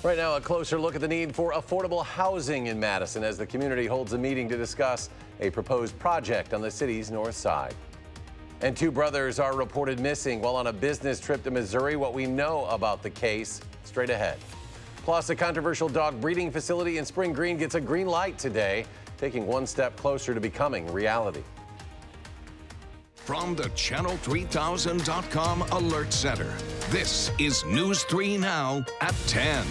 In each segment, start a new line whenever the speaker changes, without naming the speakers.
Right now, a closer look at the need for affordable housing in Madison as the community holds a meeting to discuss a proposed project on the city's north side. And two brothers are reported missing while on a business trip to Missouri. What we know about the case straight ahead. Plus, a controversial dog breeding facility in Spring Green gets a green light today, taking one step closer to becoming reality.
From the Channel3000.com Alert Center, this is News 3 Now at 10.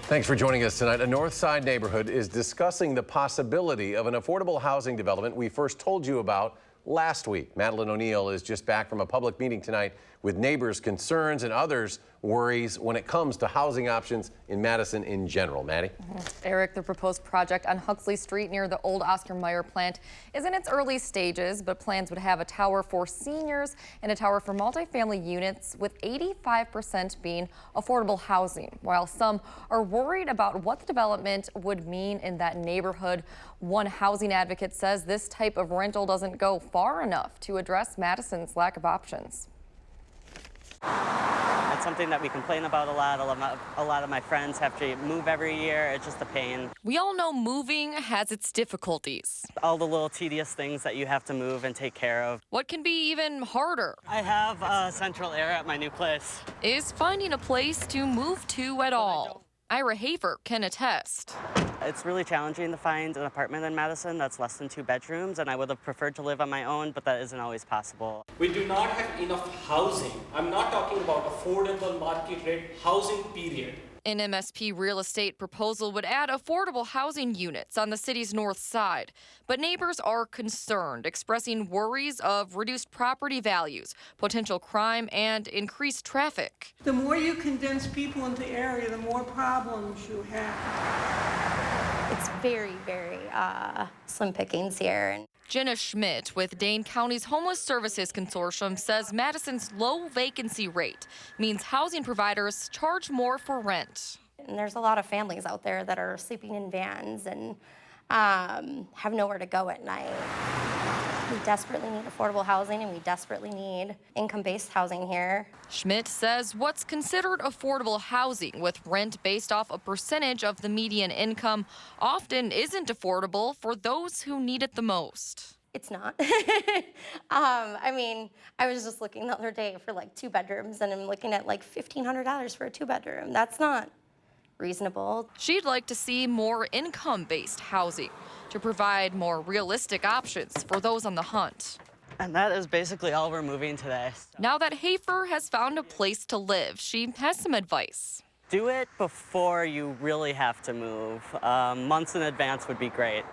Thanks for joining us tonight. A North Side neighborhood is discussing the possibility of an affordable housing development we first told you about last week. Madeline O'Neill is just back from a public meeting tonight with neighbors' concerns and others' worries when it comes to housing options in Madison in general. Maddie?
Eric, the proposed project on Huxley Street near the old Oscar Mayer plant is in its early stages, but plans would have a tower for seniors and a tower for multifamily units, with 85% being affordable housing. While some are worried about what the development would mean in that neighborhood, one housing advocate says this type of rental doesn't go far enough to address Madison's lack of options.
It's something that we complain about a lot. A lot of my friends have to move every year. It's just a pain.
We all know moving has its difficulties.
All the little tedious things that you have to move and take care of.
What can be even harder?
I have central air at my new place.
Is finding a place to move to at all. Ira Hafer can attest.
It's really challenging to find an apartment in Madison that's less than 2 bedrooms, and I would have preferred to live on my own, but that isn't always possible.
We do not have enough housing. I'm not talking about affordable market rate housing, period.
An MSP real estate proposal would add affordable housing units on the city's north side. But neighbors are concerned, expressing worries of reduced property values, potential crime, and increased traffic.
The more you condense people into the area, the more problems you have.
It's very, very slim pickings here.
Jenna Schmidt with Dane County's Homeless Services Consortium says Madison's low vacancy rate means housing providers charge more for rent.
And there's a lot of families out there that are sleeping in vans and have nowhere to go at night. We desperately need affordable housing, and we desperately need income-based housing here.
Schmidt says what's considered affordable housing, with rent based off a percentage of the median income, often isn't affordable for those who need it the most.
It's not. I mean, I was just looking the other day for like 2 bedrooms, and I'm looking at like $1,500 for a 2-bedroom. That's not reasonable.
She'd like to see more income-based housing to provide more realistic options for those on the hunt.
And that is basically all we're moving today.
Now that Hafer has found a place to live, she has some advice.
Do it before you really have to move. Months in advance would be great.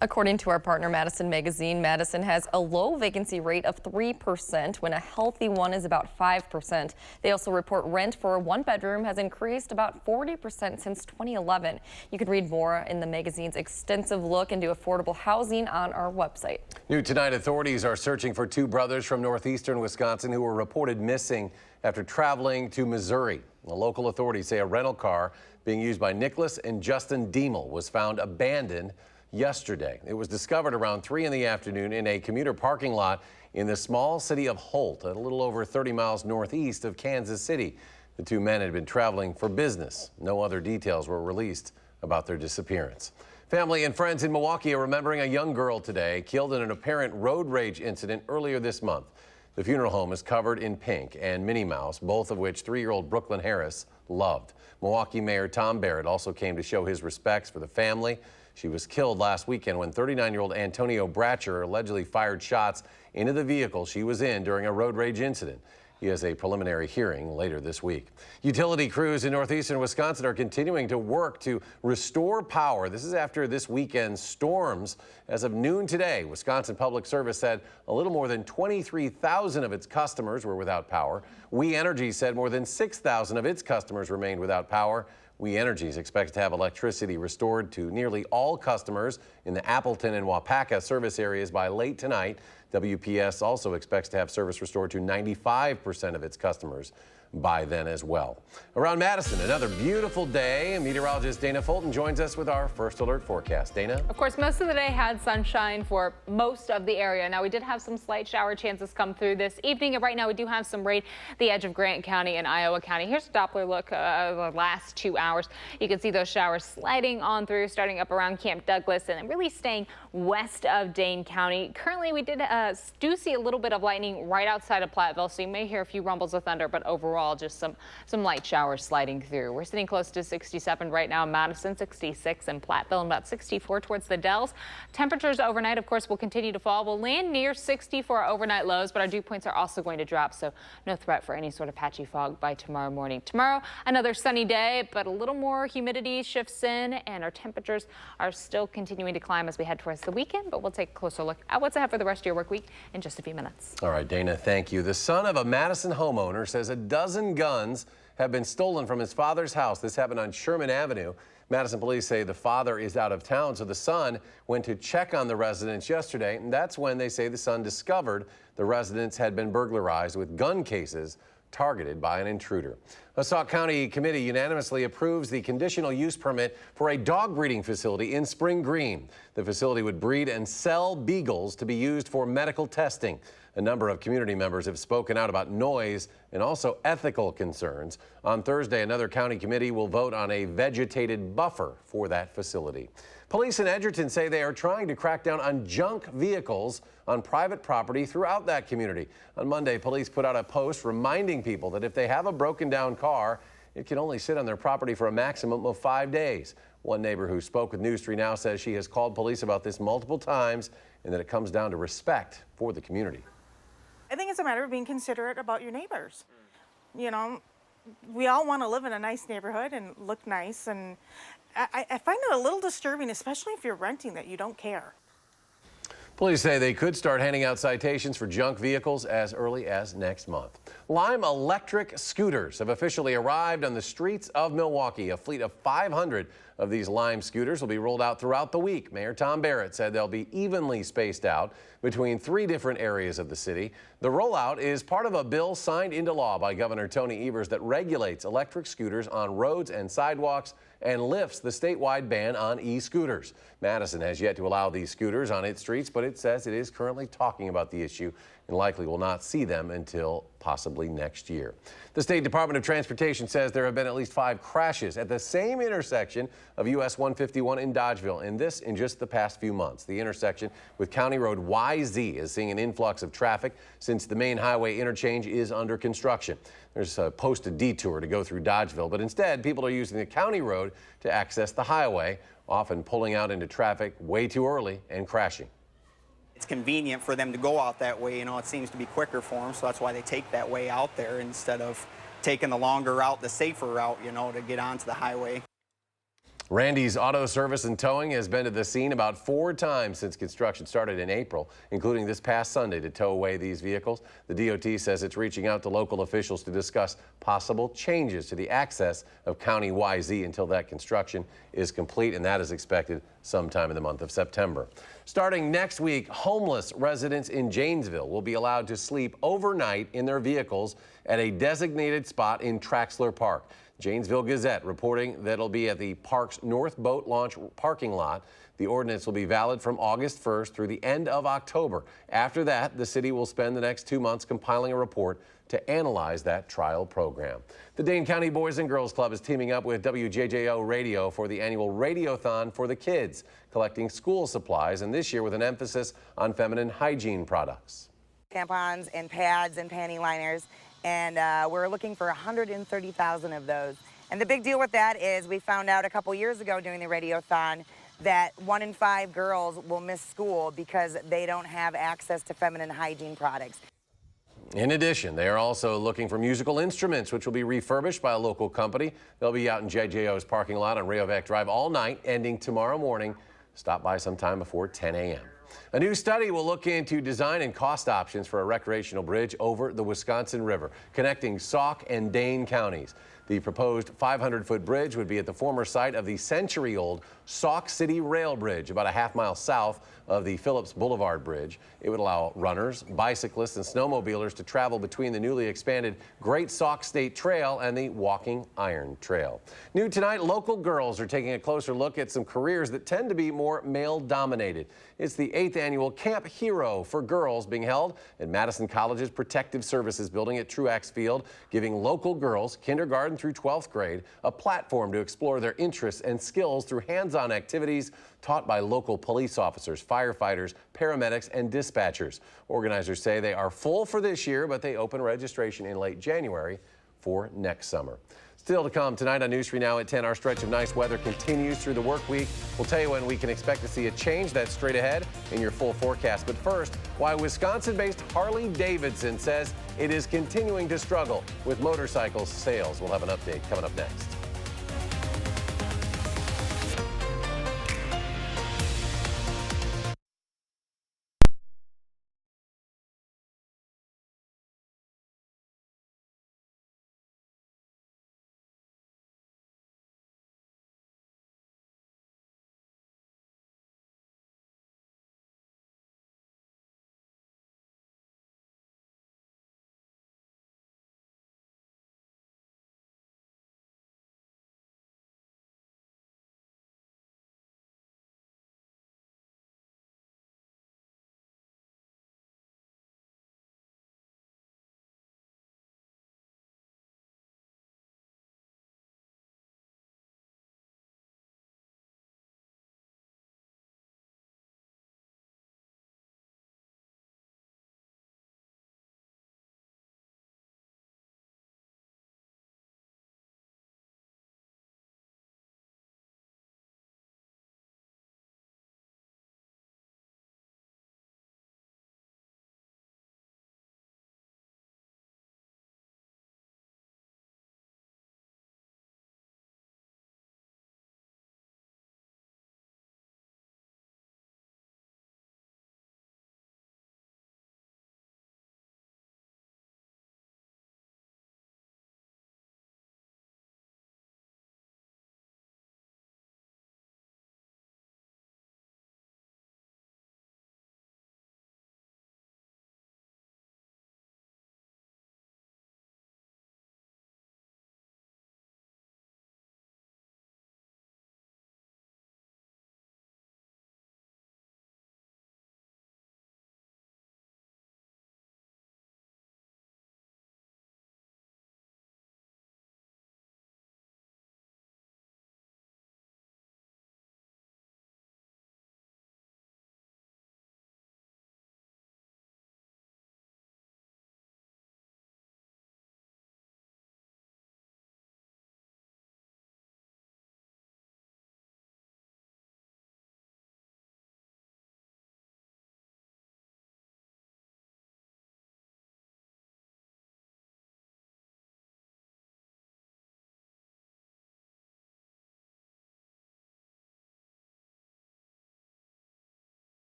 According to our partner Madison Magazine, Madison has a low vacancy rate of 3% when a healthy one is about 5%. They also report rent for a 1-bedroom has increased about 40% since 2011. You can read more in the magazine's extensive look into affordable housing on our website.
New tonight, authorities are searching for 2 brothers from northeastern Wisconsin who were reported missing after traveling to Missouri. The local authorities say a rental car being used by Nicholas and Justin Diemel was found abandoned yesterday. It was discovered around 3 in the afternoon in a commuter parking lot in the small city of Holt, a little over 30 miles northeast of Kansas City. The 2 men had been traveling for business. No other details were released about their disappearance. Family and friends in Milwaukee are remembering a young girl today killed in an apparent road rage incident earlier this month. The funeral home is covered in pink and Minnie Mouse, both of which 3-year-old Brooklyn Harris loved. Milwaukee Mayor Tom Barrett also came to show his respects for the family. She was killed last weekend when 39-year-old Antonio Bratcher allegedly fired shots into the vehicle she was in during a road rage incident. He has a preliminary hearing later this week. Utility crews in northeastern Wisconsin are continuing to work to restore power. This is after this weekend's storms. As of noon today, Wisconsin Public Service said a little more than 23,000 of its customers were without power. We Energy said more than 6,000 of its customers remained without power. We Energy is expected to have electricity restored to nearly all customers in the Appleton and Wapaka service areas by late tonight. WPS also expects to have service restored to 95% of its customers by then as well. Around Madison, another beautiful day. Meteorologist Dana Fulton joins us with our first alert forecast. Dana?
Of course, most of the day had sunshine for most of the area. Now, we did have some slight shower chances come through this evening, and right now we do have some rain the edge of Grant County and Iowa County. Here's a Doppler look of the last 2 hours. You can see those showers sliding on through, starting up around Camp Douglas and then really staying west of Dane County. Currently, we do see a little bit of lightning right outside of Platteville, so you may hear a few rumbles of thunder, but overall just some light showers sliding through. We're sitting close to 67 right now in Madison, 66 in Platteville, and about 64 towards the Dells. Temperatures overnight, of course, will continue to fall. We'll land near 60 for our overnight lows, but our dew points are also going to drop, so no threat for any sort of patchy fog by tomorrow morning. Tomorrow, another sunny day, but a little more humidity shifts in, and our temperatures are still continuing to climb as we head towards the weekend, but we'll take a closer look at what's ahead for the rest of your work week in just a few minutes.
All right, Dana, thank you. The son of a Madison homeowner says a dozen guns have been stolen from his father's house. This happened on Sherman Avenue. Madison police say the father is out of town, so the son went to check on the residence yesterday, and that's when they say the son discovered the residence had been burglarized with gun cases targeted by an intruder. A Sauk County committee unanimously approves the conditional use permit for a dog breeding facility in Spring Green. The facility would breed and sell beagles to be used for medical testing. A number of community members have spoken out about noise and also ethical concerns. On Thursday, another county committee will vote on a vegetated buffer for that facility. Police in Edgerton say they are trying to crack down on junk vehicles on private property throughout that community. On Monday, police put out a post reminding people that if they have a broken down car, it can only sit on their property for a maximum of 5 days. One neighbor who spoke with News 3 Now says she has called police about this multiple times and that it comes down to respect for the community.
I think it's a matter of being considerate about your neighbors. You know, we all want to live in a nice neighborhood and look nice, and I find it a little disturbing, especially if you're renting, that you don't care.
Police say they could start handing out citations for junk vehicles as early as next month. Lime electric scooters have officially arrived on the streets of Milwaukee. A fleet of 500 of these Lime scooters will be rolled out throughout the week. Mayor Tom Barrett said they'll be evenly spaced out between 3 different areas of the city. The rollout is part of a bill signed into law by Governor Tony Evers that regulates electric scooters on roads and sidewalks and lifts the statewide ban on e-scooters. Madison has yet to allow these scooters on its streets, but it says it is currently talking about the issue and likely will not see them until possibly next year. The State Department of Transportation says there have been at least 5 crashes at the same intersection of US 151 in Dodgeville, and this in just the past few months. The intersection with County Road YZ is seeing an influx of traffic since the main highway interchange is under construction. There's a posted detour to go through Dodgeville, but instead people are using the county road to access the highway, often pulling out into traffic way too early and crashing.
It's convenient for them to go out that way. You know, it seems to be quicker for them, so that's why they take that way out there instead of taking the longer route, the safer route, you know, to get onto the highway.
Randy's Auto Service and Towing has been to the scene about 4 times since construction started in April, including this past Sunday to tow away these vehicles. The DOT says it's reaching out to local officials to discuss possible changes to the access of County YZ until that construction is complete, and that is expected sometime in the month of September. Starting next week, homeless residents in Janesville will be allowed to sleep overnight in their vehicles at a designated spot in Traxler Park. Janesville Gazette reporting that it'll be at the park's North Boat Launch parking lot. The ordinance will be valid from August 1st through the end of October. After that, the city will spend the next 2 months compiling a report to analyze that trial program. The Dane County Boys and Girls Club is teaming up with WJJO Radio for the annual Radiothon for the Kids, collecting school supplies, and this year with an emphasis on feminine hygiene products.
Tampons and pads and panty liners. And we're looking for 130,000 of those. And the big deal with that is we found out a couple years ago during the Radiothon that 1 in 5 girls will miss school because they don't have access to feminine hygiene products.
In addition, they are also looking for musical instruments, which will be refurbished by a local company. They'll be out in JJO's parking lot on Rayovac Drive all night, ending tomorrow morning. Stop by sometime before 10 a.m. A new study will look into design and cost options for a recreational bridge over the Wisconsin River, connecting Sauk and Dane counties. The proposed 500-foot bridge would be at the former site of the century-old Sauk City Rail Bridge, about a half-mile south of the Phillips Boulevard Bridge. It would allow runners, bicyclists, and snowmobilers to travel between the newly expanded Great Sauk State Trail and the Walking Iron Trail. New tonight, local girls are taking a closer look at some careers that tend to be more male-dominated. It's the 8th annual Camp Hero for Girls being held at Madison College's Protective Services Building at Truax Field, giving local girls, kindergarten through 12th grade, a platform to explore their interests and skills through hands-on activities taught by local police officers, firefighters, paramedics, and dispatchers. Organizers say they are full for this year, but they open registration in late January for next summer. Still to come tonight on News 3 Now at 10, our stretch of nice weather continues through the work week. We'll tell you when we can expect to see a change. That's straight ahead in your full forecast. But first, why Wisconsin-based Harley-Davidson says it is continuing to struggle with motorcycle sales. We'll have an update coming up next.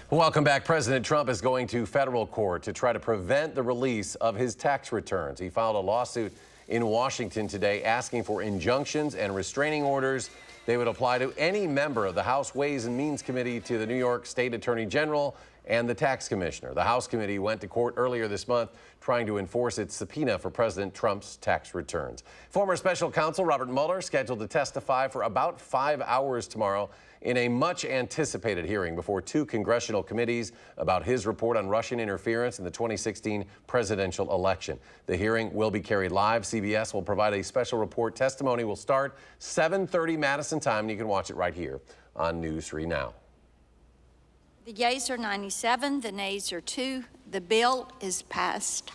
Welcome back. President Trump is going to federal court to try to prevent the release of his tax returns. He filed a lawsuit in Washington today asking for injunctions and restraining orders. They would apply to any member of the House Ways and Means Committee, to the New York State Attorney General, and the tax commissioner. The House committee went to court earlier this month trying to enforce its subpoena for President Trump's tax returns. Former special counsel Robert Mueller scheduled to testify for about 5 hours tomorrow in a much anticipated hearing before 2 congressional committees about his report on Russian interference in the 2016 presidential election. The hearing will be carried live. CBS will provide a special report. Testimony will start 7:30 Madison time, and you can watch it right here on News 3 Now.
The yeas are 97, the nays are 2. The bill is passed.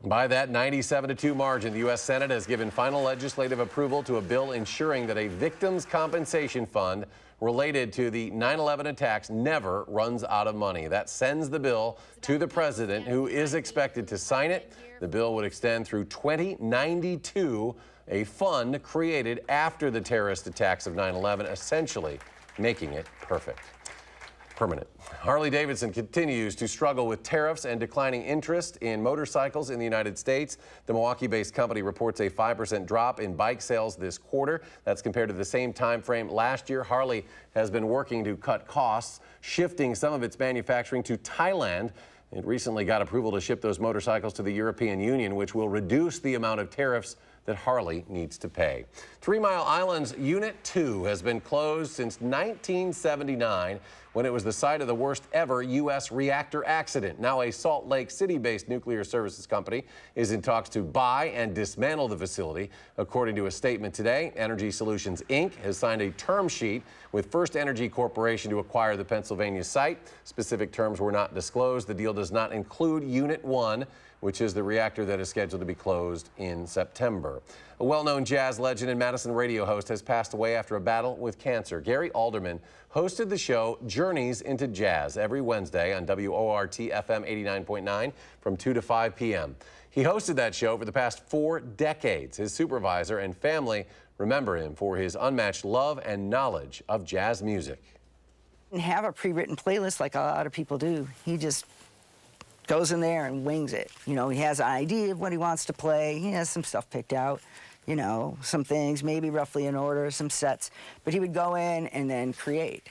By that 97-2 margin, the U.S. Senate has given final legislative approval to a bill ensuring that a victims' compensation fund related to the 9/11 attacks never runs out of money. That sends the bill to the president, who is expected to sign it. The bill would extend through 2092, a fund created after the terrorist attacks of 9/11, essentially making it permanent. Harley-Davidson continues to struggle with tariffs and declining interest in motorcycles in the United States. The Milwaukee-based company reports a 5% drop in bike sales this quarter. That's compared to the same time frame last year. Harley has been working to cut costs, shifting some of its manufacturing to Thailand. It recently got approval to ship those motorcycles to the European Union, which will reduce the amount of tariffs that Harley needs to pay. 3 Mile Island's Unit 2 has been closed since 1979, when it was the site of the worst ever U.S. reactor accident. Now a Salt Lake City-based nuclear services company is in talks to buy and dismantle the facility. According to a statement today, Energy Solutions, Inc. has signed a term sheet with First Energy Corporation to acquire the Pennsylvania site. Specific terms were not disclosed. The deal does not include Unit 1, which is the reactor that is scheduled to be closed in September. A well-known jazz legend and Madison radio host has passed away after a battle with cancer. Gary Alderman hosted the show Journeys into Jazz every Wednesday on WORT FM 89.9 from 2 to 5 p.m. He hosted that show for the past 4 decades. His supervisor and family remember him for his unmatched love and knowledge of jazz music.
He didn't have a pre-written playlist like a lot of people do. He just goes in there and wings it. You know, he has an idea of what he wants to play. He has some stuff picked out, you know, some things maybe roughly in order, some sets, but he would go in and then create.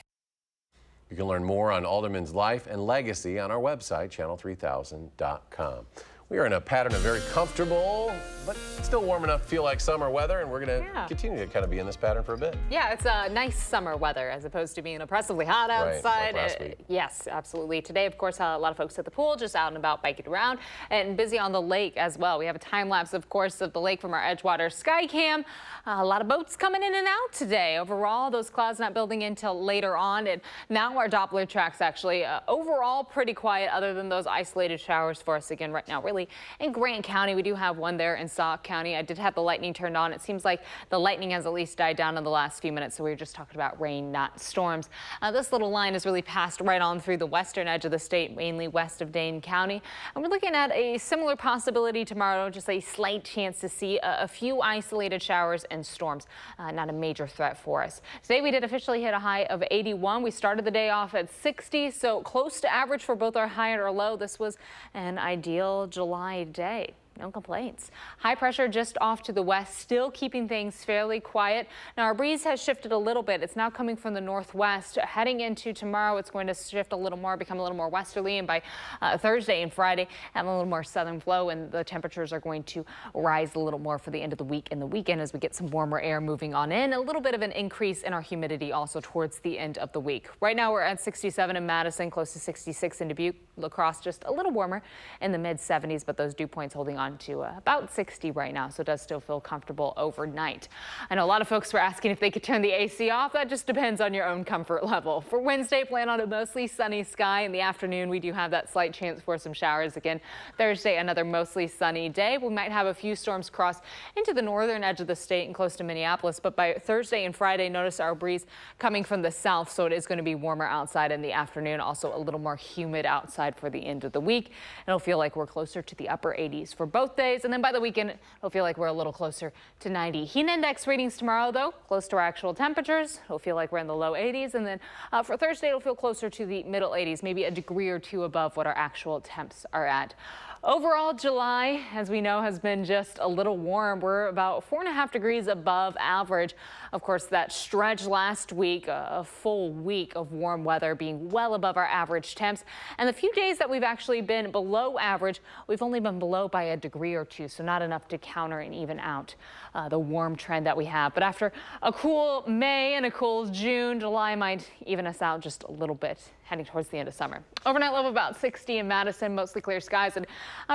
You can learn more on Alderman's life and legacy on our website, channel3000.com. We are in a pattern of very comfortable, but still warm enough to feel like summer weather, and we're going to continue to kind of be in this pattern for a bit.
Yeah, it's a nice summer weather as opposed to being oppressively hot outside.
Right, like last week.
Yes, absolutely. Today, of course, a lot of folks at the pool, just out and about biking around, and busy on the lake as well. We have a time lapse, of course, of the lake from our Edgewater Sky Cam. A lot of boats coming in and out today. Overall, those clouds not building until later on, and now our Doppler tracks actually overall pretty quiet, other than those isolated showers for us again right now. Really in Grant County, we do have one there in Sauk County. I did have the lightning turned on. It seems like the lightning has at least died down in the last few minutes, so we were just talking about rain, not storms. This little line has really passed right on through the western edge of the state, mainly west of Dane County. And we're looking at a similar possibility tomorrow, just a slight chance to see a few isolated showers and storms. Not a major threat for us. Today we did officially hit a high of 81. We started the day off at 60, so close to average for both our high and our low. This was an ideal July day. No complaints. High pressure just off to the west, still keeping things fairly quiet. Now our breeze has shifted a little bit. It's now coming from the northwest. Heading into tomorrow, it's going to shift a little more, become a little more westerly, and by Thursday and Friday, have a little more southern flow, and the temperatures are going to rise a little more for the end of the week and the weekend as we get some warmer air moving on in. A little bit of an increase in our humidity also towards the end of the week. Right now we're at 67 in Madison, close to 66 in Dubuque. La Crosse just a little warmer in the mid 70s, but those dew points holding on to about 60 right now, so it does still feel comfortable overnight. I know a lot of folks were asking if they could turn the AC off. That just depends on your own comfort level. For Wednesday, plan on a mostly sunny sky. In the afternoon, we do have that slight chance for some showers again. Thursday, another mostly sunny day. We might have a few storms cross into the northern edge of the state and close to Minneapolis, but by Thursday and Friday, notice our breeze coming from the south, so it is going to be warmer outside in the afternoon, also a little more humid outside for the end of the week. It'll feel like we're closer to the upper 80s for both days, and then by the weekend it'll feel like we're a little closer to 90. Heat index readings tomorrow, though, close to our actual temperatures. It'll feel like we're in the low 80s, and then for Thursday it'll feel closer to the middle 80s, maybe a degree or two above what our actual temps are at. Overall, July, as we know, has been just a little warm. We're about 4.5 degrees above average. Of course, that stretch last week, a full week of warm weather, being well above our average temps. And the few days that we've actually been below average, we've only been below by a degree or two, so not enough to counter and even out the warm trend that we have. But after a cool May and a cool June, July might even us out just a little bit heading towards the end of summer. Overnight low of about 60 in Madison, mostly clear skies and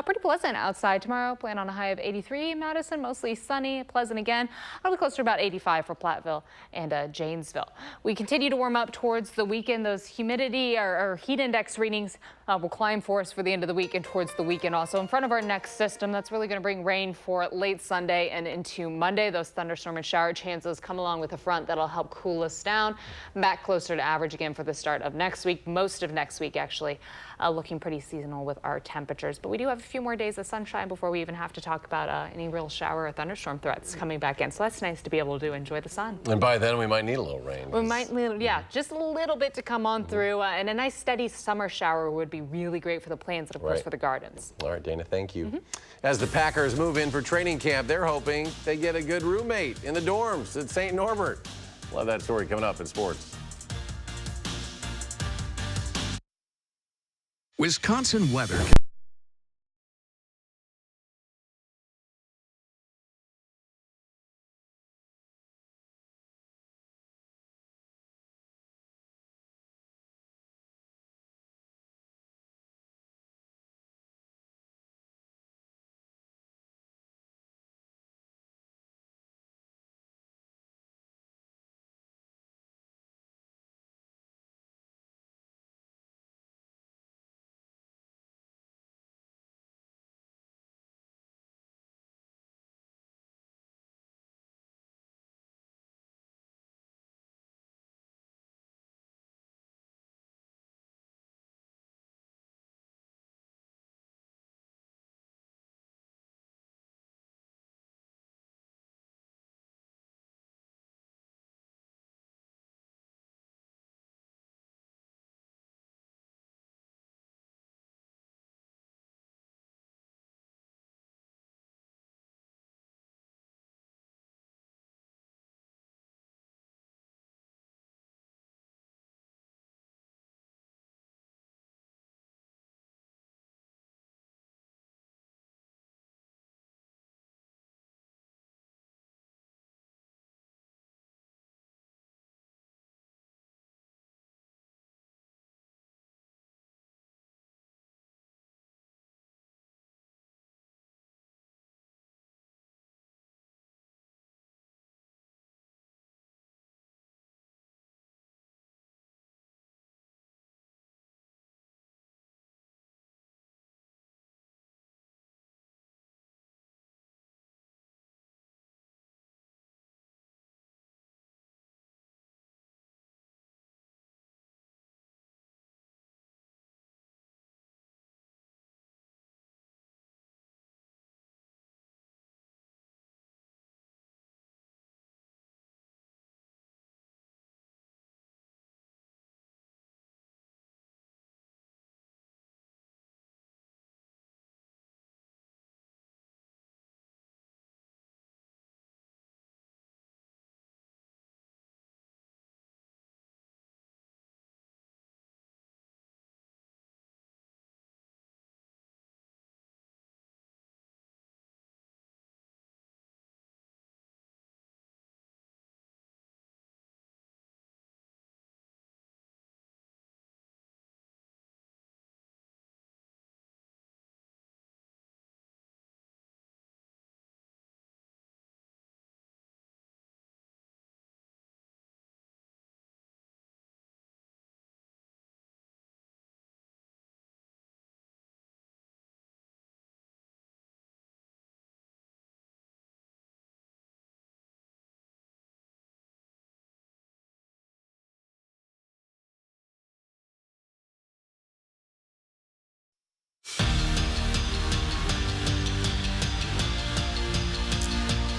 pretty pleasant outside tomorrow. Plan on a high of 83 in Madison, mostly sunny, pleasant again. It'll be closer to about 85 for Platteville and Janesville. We continue to warm up towards the weekend. Those humidity or heat index readings will climb for us for the end of the week and towards the weekend. Also in front of our next system, that's really going to bring rain for late Sunday and into Monday. Those thunderstorm and shower chances come along with a front that'll help cool us down back closer to average again for the start of next week. Most of next week actually looking pretty seasonal with our temperatures, but we do have a few more days of sunshine before we even have to talk about any real shower or thunderstorm threats coming back in. So that's nice to be able to enjoy the sun.
And by then we might need a little rain.
We might need, yeah, just a little bit to come on through, and a nice steady summer shower would be really great for the plants and of course for the gardens.
All right, Dana, thank you. As the Packers move in for training camp, they're hoping they get a good roommate in the dorms at St. Norbert. Love that story coming up in sports.
Wisconsin weather.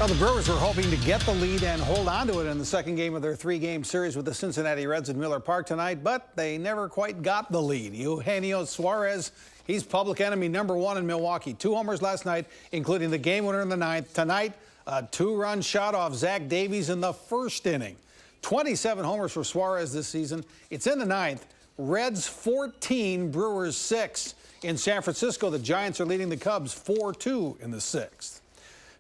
Well, the Brewers were hoping to get the lead and hold on to it in the second game of their three-game series with the Cincinnati Reds at Miller Park tonight, but they never quite got the lead. Eugenio Suarez, he's public enemy #1 in Milwaukee. 2 homers last night, including the game winner in the 9th. Tonight, a 2-run shot off Zach Davies in the first inning. 27 homers for Suarez this season. It's in the 9th. Reds 14, Brewers 6. In San Francisco, the Giants are leading the Cubs 4-2 in the 6th.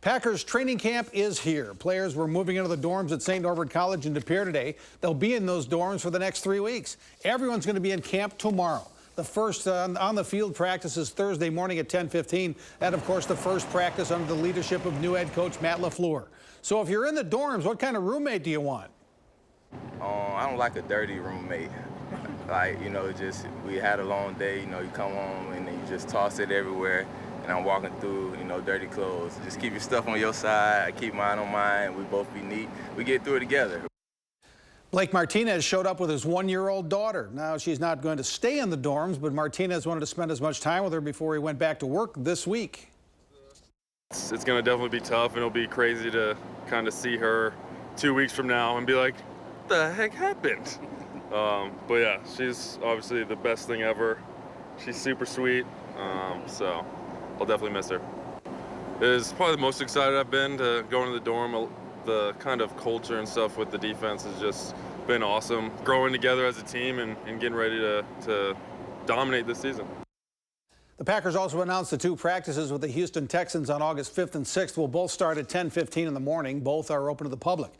Packers training camp is here. Players were moving into the dorms at St. Norbert College in De Pere today. They'll be in those dorms for the next 3 weeks. Everyone's going to be in camp tomorrow. The first on-the-field practice is Thursday morning at 10:15. And, of course, the first practice under the leadership of new head coach Matt LaFleur. So if you're in the dorms, what kind of roommate do you want?
I don't like a dirty roommate. Like, just we had a long day, you come home and then you just toss it everywhere. And I'm walking through, dirty clothes. Just keep your stuff on your side. I keep mine on mine. We both be neat. We get through it together.
Blake Martinez showed up with his 1-year-old daughter. Now, she's not going to stay in the dorms, but Martinez wanted to spend as much time with her before he went back to work this week.
It's going to definitely be tough, and it'll be crazy to kind of see her 2 weeks from now and be like, what the heck happened? But yeah, she's obviously the best thing ever. She's super sweet, so I'll definitely miss her. It is probably the most excited I've been to go into the dorm. The kind of culture and stuff with the defense has just been awesome. Growing together as a team and getting ready to dominate this season.
The Packers also announced the 2 practices with the Houston Texans on August 5th and 6th will both start at 10:15 in the morning. Both are open to the public.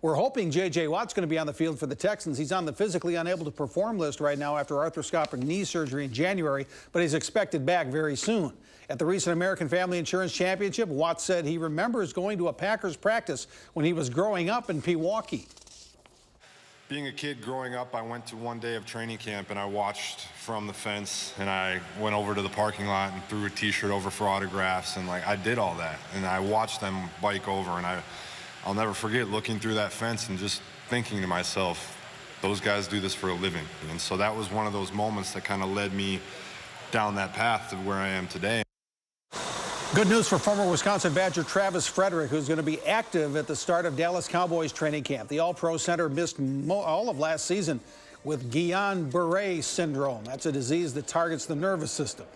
We're hoping J.J. Watt's going to be on the field for the Texans. He's on the physically unable to perform list right now after arthroscopic knee surgery in January, but he's expected back very soon. At the recent American Family Insurance Championship, Watt said he remembers going to a Packers practice when he was growing up in Pewaukee.
Being a kid growing up, I went to one day of training camp and I watched from the fence, and I went over to the parking lot and threw a t-shirt over for autographs, and I did all that. And I watched them bike over, and I'll never forget looking through that fence and just thinking to myself, those guys do this for a living. And so that was one of those moments that kind of led me down that path to where I am today.
Good news for former Wisconsin Badger Travis Frederick, who's going to be active at the start of Dallas Cowboys training camp. The All-Pro center missed all of last season with Guillain-Barré syndrome. That's a disease that targets the nervous system.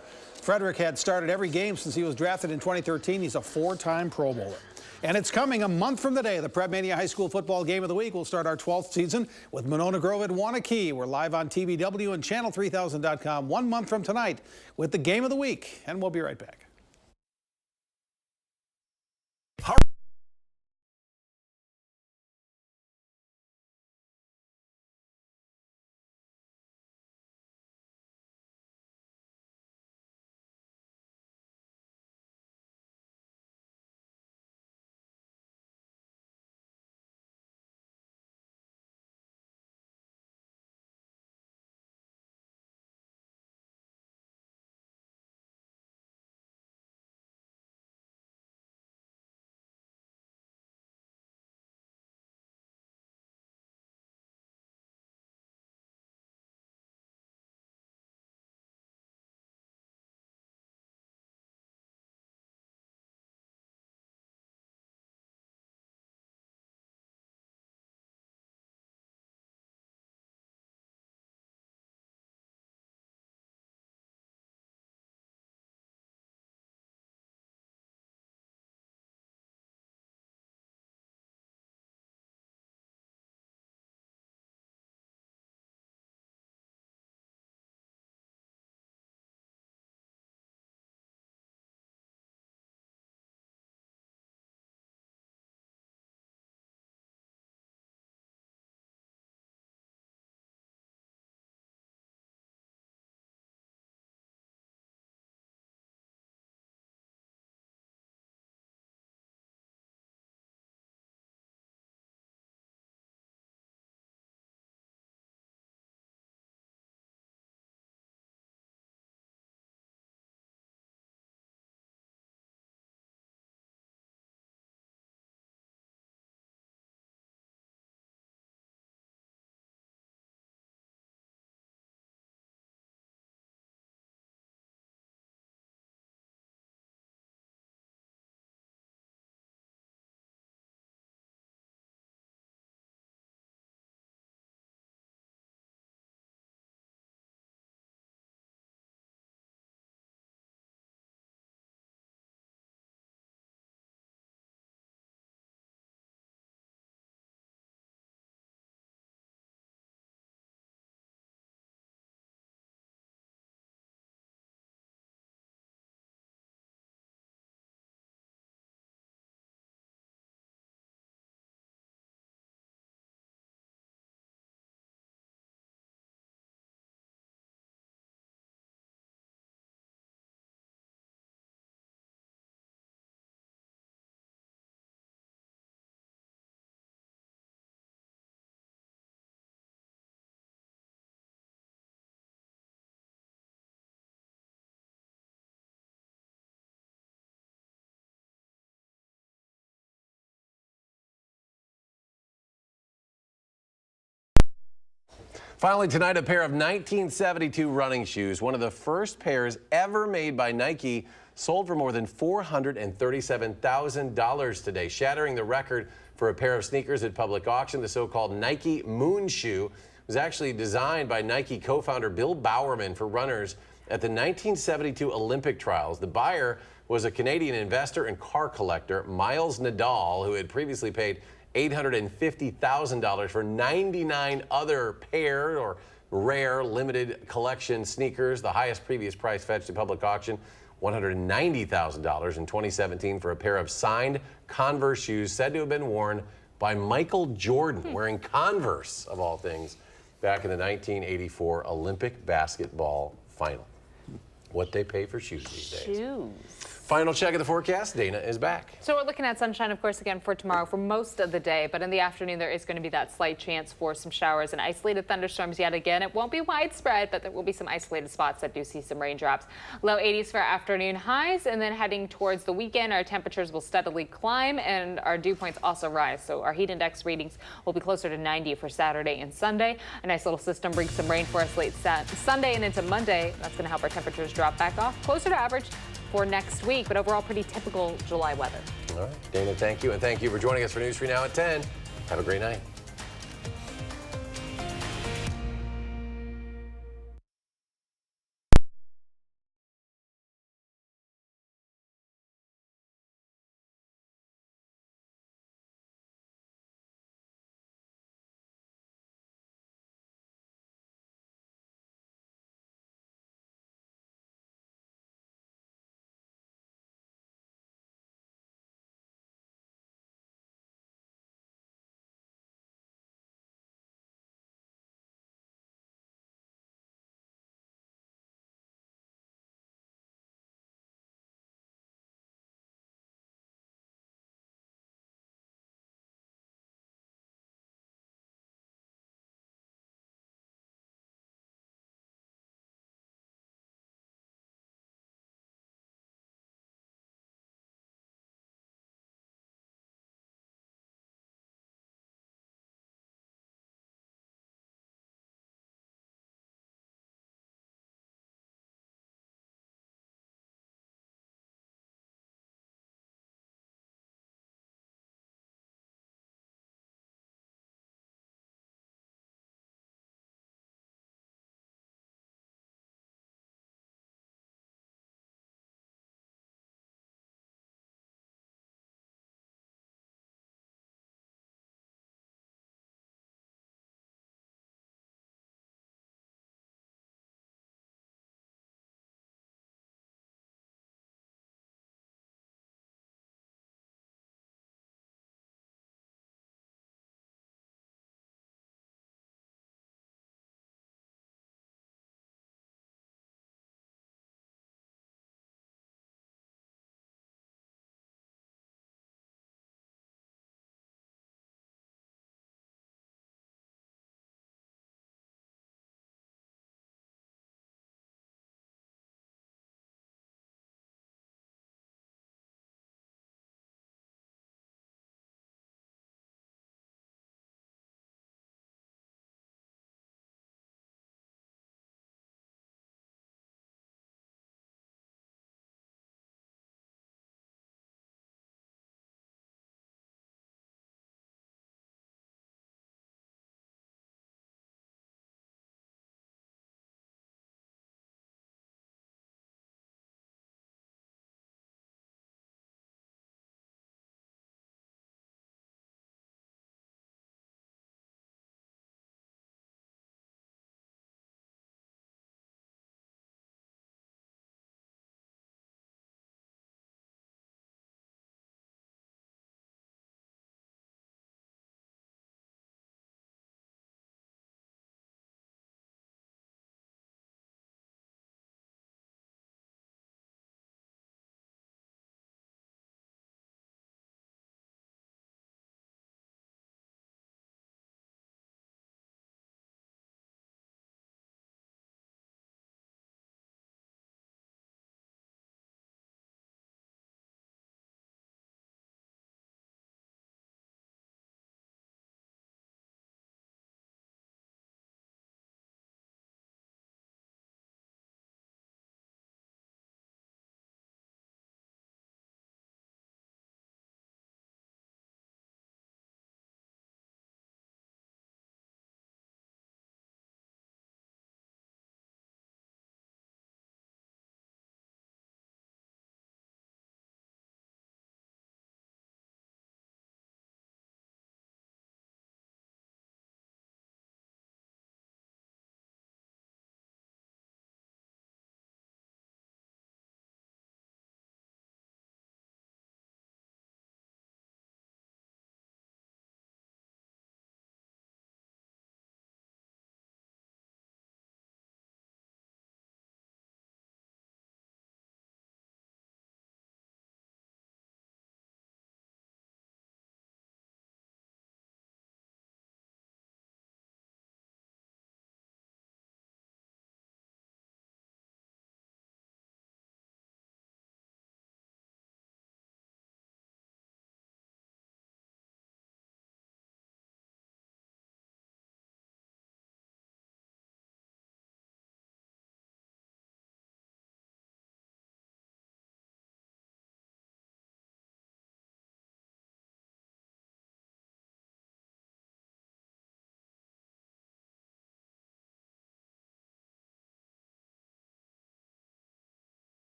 Frederick had started every game since he was drafted in 2013. He's a 4-time Pro Bowler. And it's coming a month from today. The Prep Mania High School Football Game of the Week will start our 12th season with Monona Grove at Wanakee. We're live on TBW and Channel3000.com 1 month from tonight with the Game of the Week. And we'll be right back.
Finally tonight, a pair of 1972 running shoes, one of the first pairs ever made by Nike, sold for more than $437,000 today, shattering the record for a pair of sneakers at public auction. The so-called Nike Moon shoe was actually designed by Nike co-founder Bill Bowerman for runners at the 1972 Olympic trials. The buyer was a Canadian investor and car collector, Miles Nadal, who had previously paid $850,000 for 99 other paired or rare limited collection sneakers. The highest previous price fetched at public auction, $190,000 in 2017 for a pair of signed Converse shoes said to have been worn by Michael Jordan, wearing Converse, of all things, back in the 1984 Olympic basketball final. What they pay for shoes these days.
Shoes.
Final check of the forecast. Dana is back.
So we're looking at sunshine, of course, again for tomorrow for most of the day. But in the afternoon, there is going to be that slight chance for some showers and isolated thunderstorms yet again. It won't be widespread, but there will be some isolated spots that do see some raindrops. Low 80s for afternoon highs. And then heading towards the weekend, our temperatures will steadily climb and our dew points also rise. So our heat index readings will be closer to 90 for Saturday and Sunday. A nice little system brings some rain for us late Sunday and into Monday. That's going to help our temperatures drop back off closer to average for next week, but overall pretty typical July weather.
All right, Dana, thank you, and thank you for joining us for News 3 Now at 10. Have a great night.